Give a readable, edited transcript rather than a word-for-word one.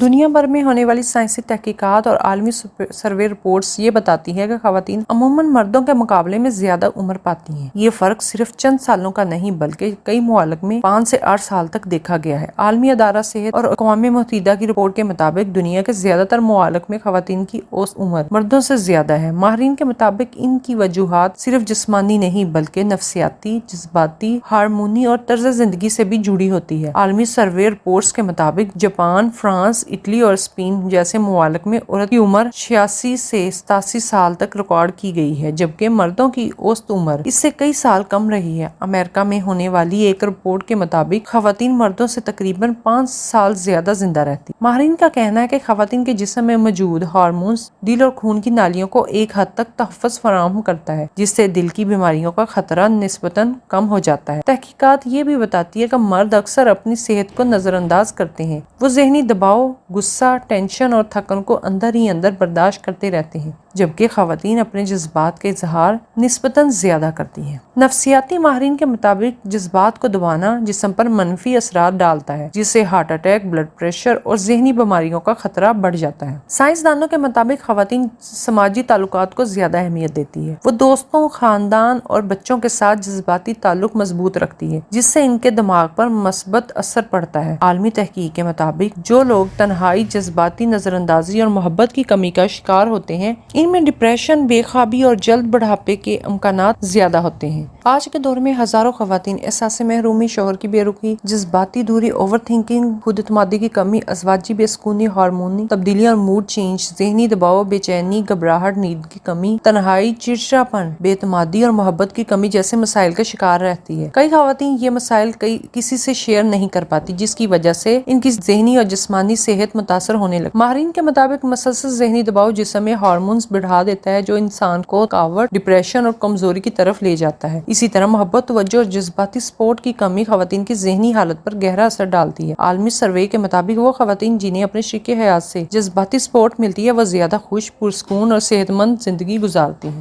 دنیا بھر میں ہونے والی سائنسی تحقیقات اور عالمی سروے رپورٹس یہ بتاتی ہے کہ خواتین عموماً مردوں کے مقابلے میں زیادہ عمر پاتی ہیں۔ یہ فرق صرف چند سالوں کا نہیں بلکہ کئی ممالک میں 5 سے 8 سال تک دیکھا گیا ہے۔ عالمی ادارہ صحت اور اقوام متحدہ کی رپورٹ کے مطابق دنیا کے زیادہ تر ممالک میں خواتین کی اوسط عمر مردوں سے زیادہ ہے۔ ماہرین کے مطابق ان کی وجوہات صرف جسمانی نہیں بلکہ نفسیاتی، جذباتی، ہارمونی اور طرز زندگی سے بھی جڑی ہوتی ہے۔ عالمی سروے رپورٹس کے مطابق جاپان، فرانس، اٹلی اور اسپین جیسے ممالک میں عورت کی عمر 86 سے 87 سال تک ریکارڈ کی گئی ہے، جبکہ مردوں کی اوسط عمر اس سے کئی سال کم رہی ہے۔ امریکہ میں ہونے والی ایک رپورٹ کے مطابق خواتین مردوں سے تقریباً 5 سال زیادہ زندہ رہتی۔ ماہرین کا کہنا ہے کہ خواتین کے جسم میں موجود ہارمونز دل اور خون کی نالیوں کو ایک حد تک تحفظ فراہم کرتا ہے، جس سے دل کی بیماریوں کا خطرہ نسبتاً کم ہو جاتا ہے۔ تحقیقات یہ بھی بتاتی ہے کہ مرد اکثر اپنی صحت کو نظر انداز کرتے ہیں۔ وہ ذہنی دباؤ، غصہ، ٹینشن اور تھکن کو اندر ہی اندر برداشت کرتے رہتے ہیں، جبکہ خواتین اپنے جذبات کا اظہار نسبتاً زیادہ کرتی ہیں۔ نفسیاتی ماہرین کے مطابق جذبات کو دبانا جسم پر منفی اثرات ڈالتا ہے، جس سے ہارٹ اٹیک، بلڈ پریشر اور ذہنی بیماریوں کا خطرہ بڑھ جاتا ہے۔ سائنسدانوں کے مطابق خواتین سماجی تعلقات کو زیادہ اہمیت دیتی ہے۔ وہ دوستوں، خاندان اور بچوں کے ساتھ جذباتی تعلق مضبوط رکھتی ہے، جس سے ان کے دماغ پر مثبت اثر پڑتا ہے۔ عالمی تحقیق کے مطابق جو لوگ تنہائی، جذباتی نظر اندازی اور محبت کی کمی کا شکار ہوتے ہیں، ان میں ڈپریشن، بے خوابی اور جلد بڑھاپے کے امکانات زیادہ ہوتے ہیں۔ آج کے دور میں ہزاروں خواتین احساس محرومی، شوہر کی بے رخی، جذباتی دوری، اوور تھنکنگ، خود اعتمادی کی کمی، ازواجی بے سکونی، ہارمونی تبدیلیاں اور موڈ چینج، ذہنی دباؤ، بے چینی، گھبراہٹ، نیند کی کمی، تنہائی، چڑچڑاپن، بے اعتمادی اور محبت کی کمی جیسے مسائل کا شکار رہتی ہے۔ کئی خواتین یہ مسائل کسی سے شیئر نہیں کر پاتی، جس کی وجہ سے ان کی ذہنی اور جسمانی صحت متاثر ہونے لگتی ہے۔ ماہرین کے مطابق مسلسل ذہنی دباؤ جسم میں ہارمونز بڑھا دیتا ہے، جو انسان کو تھکاوٹ، ڈپریشن اور کمزوری کی طرف لے جاتا ہے۔ اسی طرح محبت، توجہ اور جذباتی سپورٹ کی کمی خواتین کی ذہنی حالت پر گہرا اثر ڈالتی ہے۔ عالمی سروے کے مطابق وہ خواتین جنہیں اپنے شریک حیات سے جذباتی سپورٹ ملتی ہے، وہ زیادہ خوش، پرسکون اور صحت مند زندگی گزارتی ہیں۔